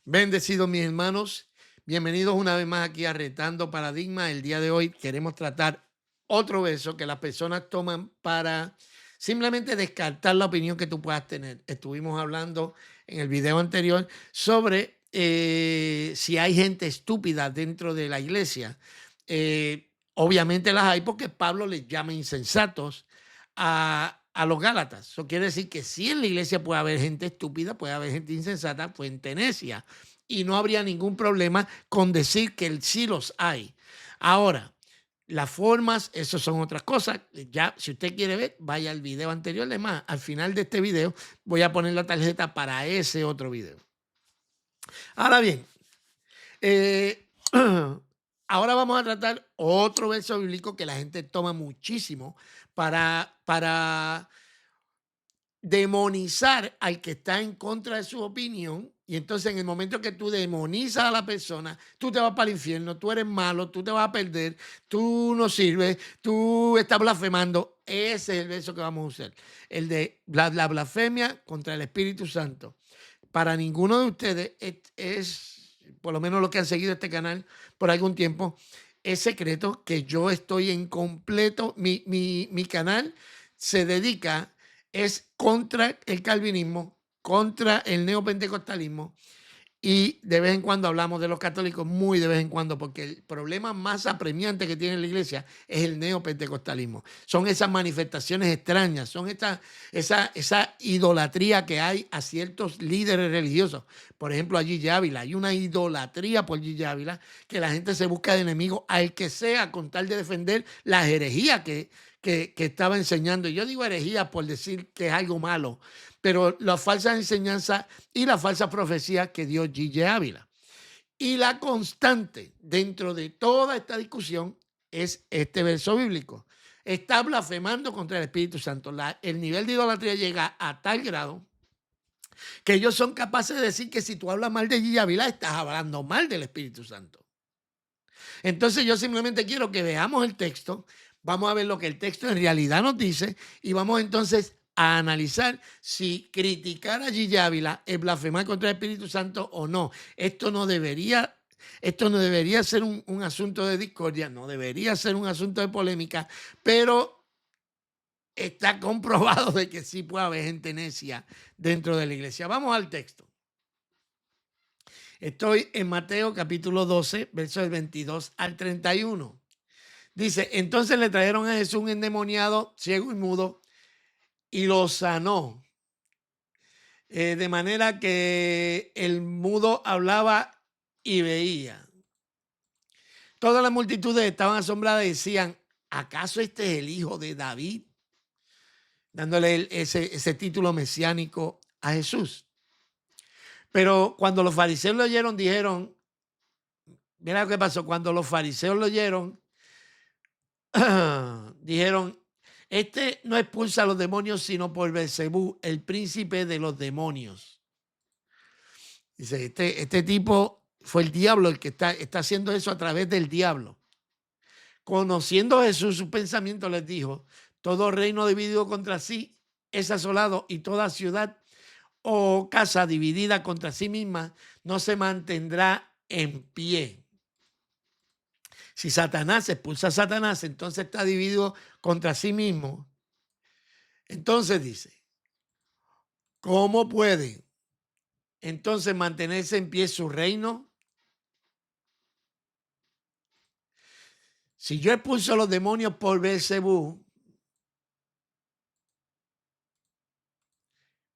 Bendecidos mis hermanos, bienvenidos una vez más aquí a Retando Paradigma. El día de hoy queremos tratar otro verso que las personas toman para simplemente descartar la opinión que tú puedas tener. Estuvimos hablando en el video anterior sobre si hay gente estúpida dentro de la iglesia. Obviamente las hay porque Pablo les llama insensatos a los Gálatas. Eso quiere decir que si en la iglesia puede haber gente estúpida, puede haber gente insensata, fuente necia. Y no habría ningún problema con decir que sí los hay. Ahora, las formas, eso son otras cosas. Ya, si usted quiere ver, vaya al video anterior. Además, al final de este video voy a poner la tarjeta para ese otro video. Ahora bien, eh, ahora vamos a tratar otro verso bíblico que la gente toma muchísimo para demonizar al que está en contra de su opinión. Y entonces en el momento que tú demonizas a la persona, tú te vas para el infierno, tú eres malo, tú te vas a perder, tú no sirves, tú estás blasfemando. Ese es el verso que vamos a usar, el de la blasfemia contra el Espíritu Santo. Para ninguno de ustedes por lo menos los que han seguido este canal por algún tiempo, es secreto que yo estoy en completo, mi canal se dedica, es contra el calvinismo, contra el neopentecostalismo, y de vez en cuando hablamos de los católicos, muy de vez en cuando, porque el problema más apremiante que tiene la iglesia es el neopentecostalismo. Son esas manifestaciones extrañas, son esa idolatría que hay a ciertos líderes religiosos. Por ejemplo, a Gigi Ávila, hay una idolatría por Gigi Ávila que la gente se busca de enemigo al que sea con tal de defender la herejía que estaba enseñando. Y yo digo herejía por decir que es algo malo, pero las falsas enseñanzas y la falsa profecía que dio Gigi Ávila. Y la constante dentro de toda esta discusión es este verso bíblico. Está blasfemando contra el Espíritu Santo. El nivel de idolatría llega a tal grado que ellos son capaces de decir que si tú hablas mal de Gigi Ávila, estás hablando mal del Espíritu Santo. Entonces yo simplemente quiero que veamos el texto, vamos a ver lo que el texto en realidad nos dice y vamos entonces a analizar si criticar a Gigi Ávila es blasfemar contra el Espíritu Santo o no. Esto no debería ser un asunto de discordia, no debería ser un asunto de polémica, pero está comprobado de que sí puede haber gente necia dentro de la iglesia. Vamos al texto. Estoy en Mateo capítulo 12, versos del 22 al 31. Dice, entonces le trajeron a Jesús un endemoniado, ciego y mudo, y lo sanó. De manera que el mudo hablaba y veía. Todas las multitudes estaban asombradas y decían, ¿acaso este es el hijo de David? Dándole ese título mesiánico a Jesús. Pero cuando los fariseos lo oyeron, dijeron, mira lo que pasó, cuando los fariseos lo oyeron, dijeron, este no expulsa a los demonios, sino por Beelzebú, el príncipe de los demonios. Dice, este tipo fue el diablo el que está haciendo eso a través del diablo. Conociendo a Jesús, su pensamiento les dijo, todo reino dividido contra sí es asolado y toda ciudad o casa dividida contra sí misma no se mantendrá en pie. Si Satanás expulsa a Satanás, entonces está dividido contra sí mismo. Entonces dice, ¿cómo puede entonces mantenerse en pie su reino? Si yo expulso a los demonios por Beelzebú,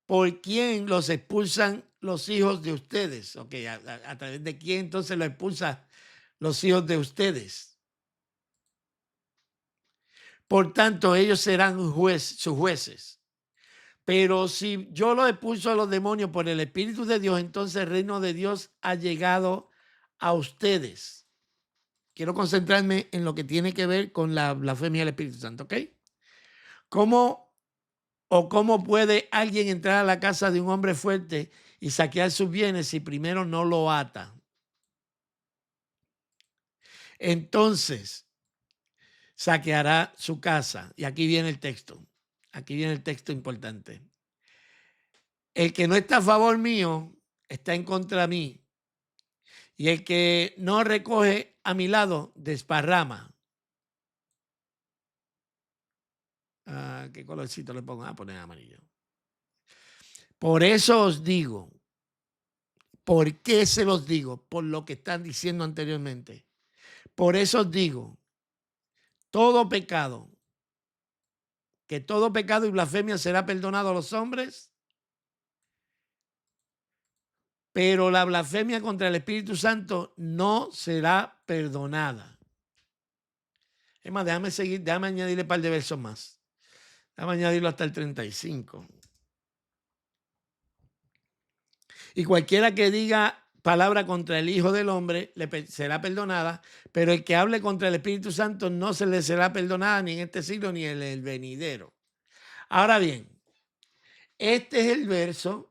¿por quién los expulsan los hijos de ustedes? Ok, a través de quién entonces lo expulsan los hijos de ustedes. Por tanto, ellos serán sus jueces. Pero si yo los expulso a los demonios por el Espíritu de Dios, entonces el reino de Dios ha llegado a ustedes. Quiero concentrarme en lo que tiene que ver con la blasfemia del Espíritu Santo, ¿ok? ¿Cómo puede alguien entrar a la casa de un hombre fuerte y saquear sus bienes si primero no lo ata? Entonces, saqueará su casa. Y aquí viene el texto. Aquí viene el texto importante. El que no está a favor mío está en contra de mí. Y el que no recoge a mi lado, desparrama. ¿Qué colorcito le pongo? Poner amarillo. Por eso os digo, ¿por qué se los digo? Por lo que están diciendo anteriormente. Por eso os digo, todo pecado, que todo pecado y blasfemia será perdonado a los hombres, pero la blasfemia contra el Espíritu Santo no será perdonada. Es más, déjame añadirle un par de versos más. Déjame añadirlo hasta el 35. Y cualquiera que diga palabra contra el Hijo del Hombre será perdonada, pero el que hable contra el Espíritu Santo no se le será perdonada ni en este siglo ni en el venidero. Ahora bien, este es el verso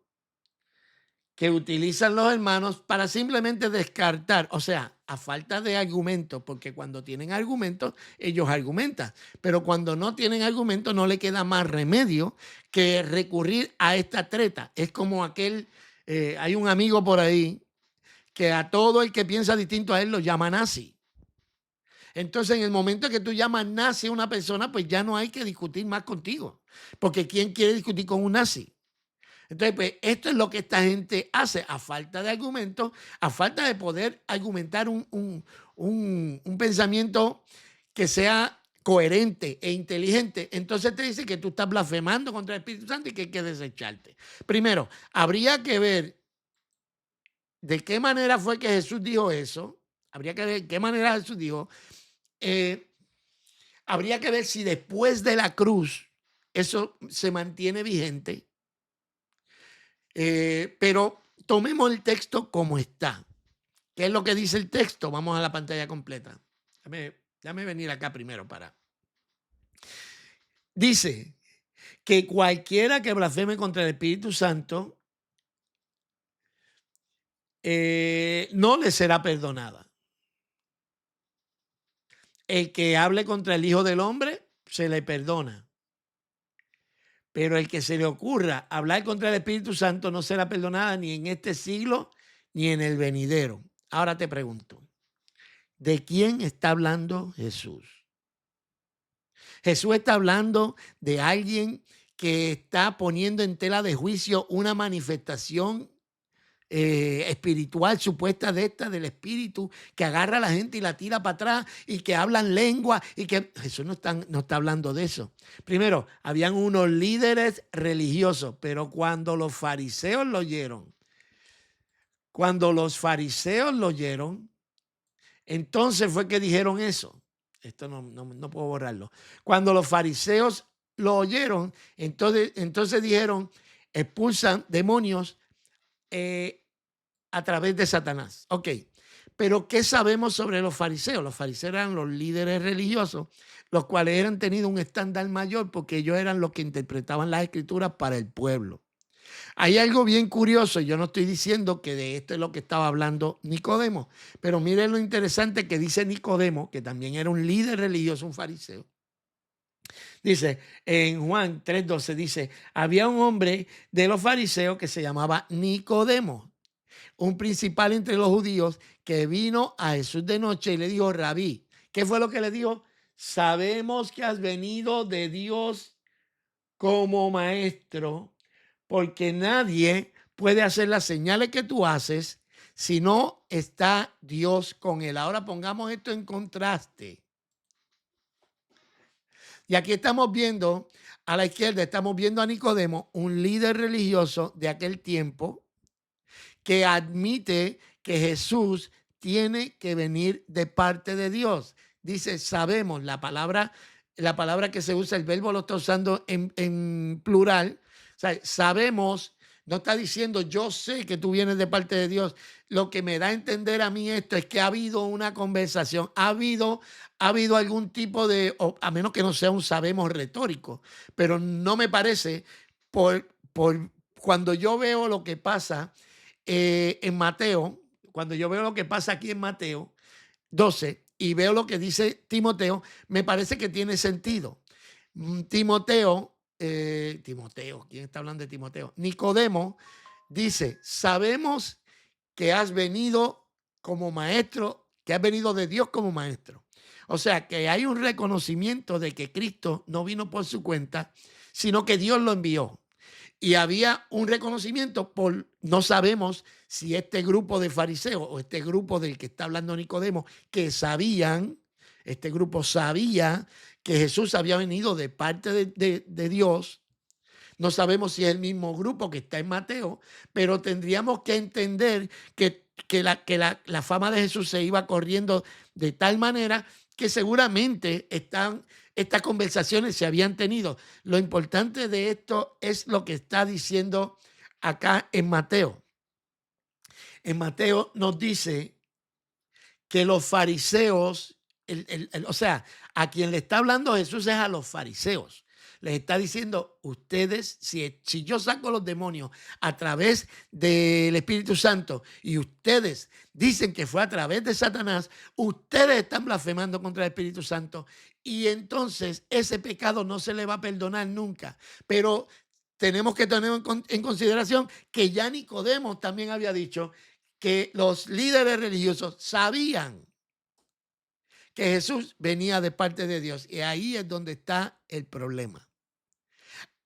que utilizan los hermanos para simplemente descartar, o sea, a falta de argumentos, porque cuando tienen argumentos, ellos argumentan, pero cuando no tienen argumentos no le queda más remedio que recurrir a esta treta. Es como hay un amigo por ahí que a todo el que piensa distinto a él lo llama nazi. Entonces, en el momento que tú llamas nazi a una persona, pues ya no hay que discutir más contigo, porque ¿quién quiere discutir con un nazi? Entonces, pues esto es lo que esta gente hace a falta de argumentos, a falta de poder argumentar un pensamiento que sea coherente e inteligente. Entonces te dice que tú estás blasfemando contra el Espíritu Santo y que hay que desecharte. Primero, habría que ver de qué manera fue que Jesús dijo eso. Habría que ver de qué manera Jesús dijo. Habría que ver si después de la cruz eso se mantiene vigente. Pero tomemos el texto como está. ¿Qué es lo que dice el texto? Vamos a la pantalla completa. Déjame venir acá primero para. Dice que cualquiera que blasfeme contra el Espíritu Santo no le será perdonada. El que hable contra el Hijo del Hombre se le perdona. Pero el que se le ocurra hablar contra el Espíritu Santo no será perdonada ni en este siglo ni en el venidero. Ahora te pregunto, ¿de quién está hablando Jesús? Jesús está hablando de alguien que está poniendo en tela de juicio una manifestación espiritual supuesta del espíritu que agarra a la gente y la tira para atrás y que hablan lengua y que Jesús no está hablando de eso. Primero, habían unos líderes religiosos, pero cuando los fariseos lo oyeron, entonces fue que dijeron eso. Esto no puedo borrarlo. Cuando los fariseos lo oyeron, entonces dijeron, expulsan demonios a través de Satanás. Ok, pero ¿qué sabemos sobre los fariseos? Los fariseos eran los líderes religiosos, los cuales eran tenido un estándar mayor porque ellos eran los que interpretaban las escrituras para el pueblo. Hay algo bien curioso, yo no estoy diciendo que de esto es lo que estaba hablando Nicodemo, pero miren lo interesante que dice Nicodemo, que también era un líder religioso, un fariseo. Dice, en Juan 3:12 dice, había un hombre de los fariseos que se llamaba Nicodemo, un principal entre los judíos que vino a Jesús de noche y le dijo, Rabí, ¿qué fue lo que le dijo? Sabemos que has venido de Dios como maestro, porque nadie puede hacer las señales que tú haces si no está Dios con él. Ahora pongamos esto en contraste. Y aquí estamos viendo, a la izquierda estamos viendo a Nicodemo, un líder religioso de aquel tiempo, que admite que Jesús tiene que venir de parte de Dios. Dice, sabemos, la palabra que se usa, el verbo lo está usando en plural. O sea, sabemos, no está diciendo yo sé que tú vienes de parte de Dios. Lo que me da a entender a mí esto es que ha habido una conversación, ha habido algún tipo de, a menos que no sea un sabemos retórico, pero no me parece, por cuando yo veo lo que pasa en Mateo, cuando yo veo lo que pasa aquí en Mateo 12 y veo lo que dice Timoteo, me parece que tiene sentido. Timoteo, ¿quién está hablando de Timoteo? Nicodemo dice, sabemos que has venido como maestro, que ha venido de Dios como maestro. O sea, que hay un reconocimiento de que Cristo no vino por su cuenta, sino que Dios lo envió. Y había un reconocimiento por, no sabemos si este grupo de fariseos o este grupo del que está hablando Nicodemo, que sabían, este grupo sabía que Jesús había venido de parte de Dios. No sabemos si es el mismo grupo que está en Mateo, pero tendríamos que entender que la fama de Jesús se iba corriendo de tal manera que seguramente estas conversaciones se habían tenido. Lo importante de esto es lo que está diciendo acá en Mateo. En Mateo nos dice que los fariseos, o sea, a quien le está hablando Jesús es a los fariseos. Les está diciendo, ustedes, si yo saco los demonios a través del Espíritu Santo y ustedes dicen que fue a través de Satanás, ustedes están blasfemando contra el Espíritu Santo y entonces ese pecado no se le va a perdonar nunca. Pero tenemos que tener en consideración que ya Nicodemo también había dicho que los líderes religiosos sabían que Jesús venía de parte de Dios. Y ahí es donde está el problema.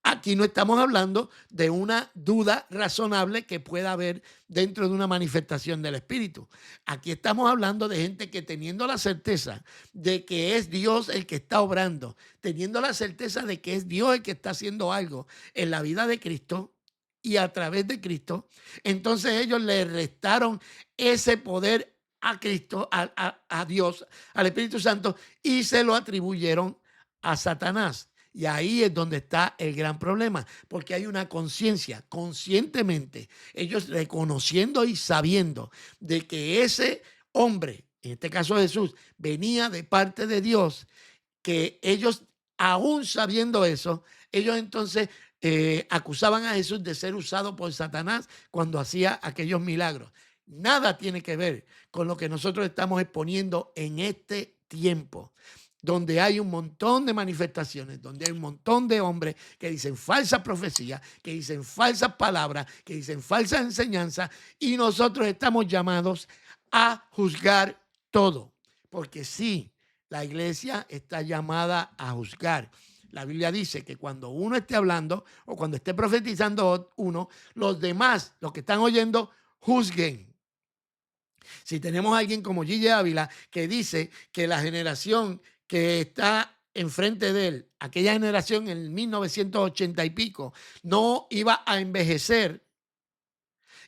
Aquí no estamos hablando de una duda razonable que pueda haber dentro de una manifestación del Espíritu. Aquí estamos hablando de gente que teniendo la certeza de que es Dios el que está obrando, teniendo la certeza de que es Dios el que está haciendo algo en la vida de Cristo y a través de Cristo, entonces ellos le restaron ese poder a Cristo, a Dios, al Espíritu Santo y se lo atribuyeron a Satanás. Y ahí es donde está el gran problema, porque hay una conciencia, conscientemente, ellos reconociendo y sabiendo de que ese hombre, en este caso Jesús, venía de parte de Dios, que ellos, aún sabiendo eso, ellos entonces acusaban a Jesús de ser usado por Satanás cuando hacía aquellos milagros. Nada tiene que ver con lo que nosotros estamos exponiendo en este tiempo, donde hay un montón de manifestaciones, donde hay un montón de hombres que dicen falsas profecías, que dicen falsas palabras, que dicen falsas enseñanzas, y nosotros estamos llamados a juzgar todo. Porque sí, la iglesia está llamada a juzgar. La Biblia dice que cuando uno esté hablando o cuando esté profetizando uno, los demás, los que están oyendo, juzguen. Si tenemos a alguien como Gigi Ávila que dice que la generación que está enfrente de él, aquella generación en 1980 y pico, no iba a envejecer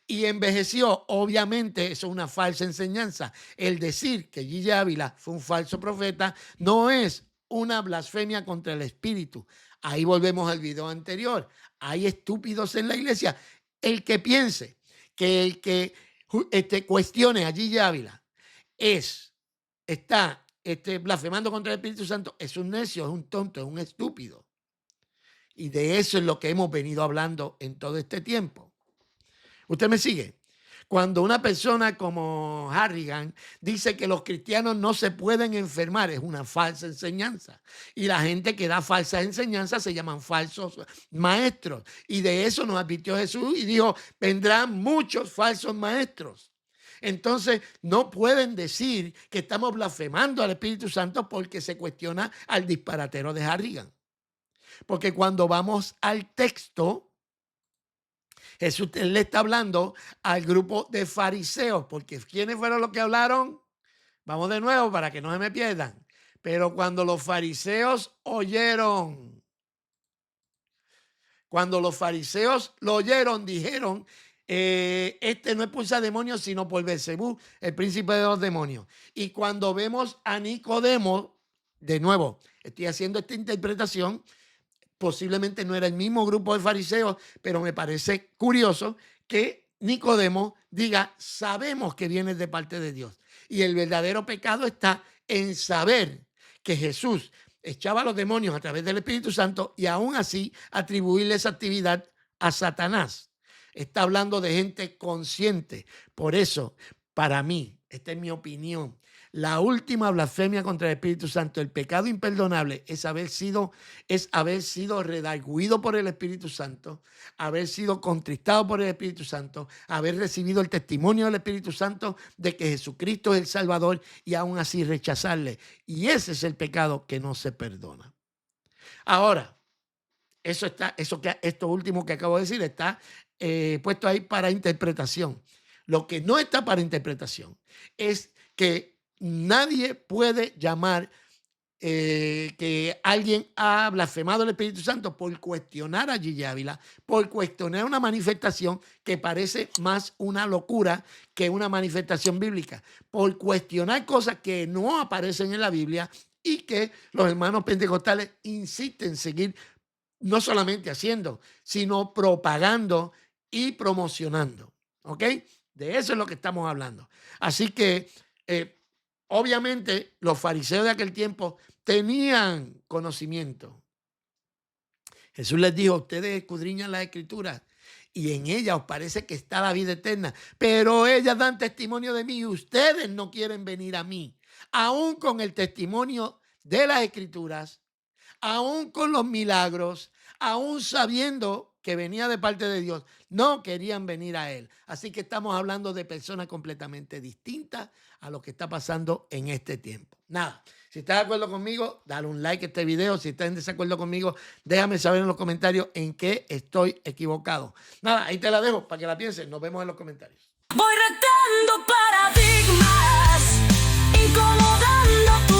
y envejeció, obviamente eso es una falsa enseñanza. El decir que Gigi Ávila fue un falso profeta no es una blasfemia contra el Espíritu. Ahí volvemos al video anterior. Hay estúpidos en la iglesia. El que piense que el que cuestione a Gigi Ávila está blasfemando contra el Espíritu Santo, es un necio, es un tonto, es un estúpido. Y de eso es lo que hemos venido hablando en todo este tiempo. ¿Usted me sigue? Cuando una persona como Harrigan dice que los cristianos no se pueden enfermar, es una falsa enseñanza. Y la gente que da falsas enseñanzas se llaman falsos maestros. Y de eso nos advirtió Jesús y dijo, vendrán muchos falsos maestros. Entonces, no pueden decir que estamos blasfemando al Espíritu Santo porque se cuestiona al disparatero de Harrigan. Porque cuando vamos al texto, Jesús le está hablando al grupo de fariseos, porque ¿quiénes fueron los que hablaron? Vamos de nuevo para que no se me pierdan. Pero cuando los fariseos oyeron, cuando los fariseos lo oyeron, dijeron, este no expulsa demonios sino por Beelzebú, el príncipe de los demonios. Y cuando vemos a Nicodemo, de nuevo, estoy haciendo esta interpretación, posiblemente no era el mismo grupo de fariseos, pero me parece curioso que Nicodemo diga, sabemos que viene de parte de Dios. Y el verdadero pecado está en saber que Jesús echaba los demonios a través del Espíritu Santo y aún así atribuirle esa actividad a Satanás. Está hablando de gente consciente. Por eso, para mí, esta es mi opinión, la última blasfemia contra el Espíritu Santo, el pecado imperdonable, es haber sido redarguido por el Espíritu Santo, haber sido contristado por el Espíritu Santo, haber recibido el testimonio del Espíritu Santo de que Jesucristo es el Salvador y aún así rechazarle. Y ese es el pecado que no se perdona. Ahora, esto último que acabo de decir está puesto ahí para interpretación. Lo que no está para interpretación es que nadie puede llamar que alguien ha blasfemado el Espíritu Santo por cuestionar a Gigi Ávila, por cuestionar una manifestación que parece más una locura que una manifestación bíblica, por cuestionar cosas que no aparecen en la Biblia y que los hermanos pentecostales insisten en seguir no solamente haciendo, sino propagando y promocionando. ¿Ok? De eso es lo que estamos hablando. Así que, obviamente, los fariseos de aquel tiempo tenían conocimiento. Jesús les dijo, ustedes escudriñan las Escrituras y en ellas os parece que está la vida eterna, pero ellas dan testimonio de mí y ustedes no quieren venir a mí. Aún con el testimonio de las Escrituras, aún con los milagros, aún sabiendo que venía de parte de Dios, no querían venir a Él. Así que estamos hablando de personas completamente distintas a lo que está pasando en este tiempo. Nada, si estás de acuerdo conmigo, dale un like a este video. Si estás en desacuerdo conmigo, déjame saber en los comentarios en qué estoy equivocado. Nada, ahí te la dejo para que la pienses. Nos vemos en los comentarios. Voy retando paradigmas, incomodando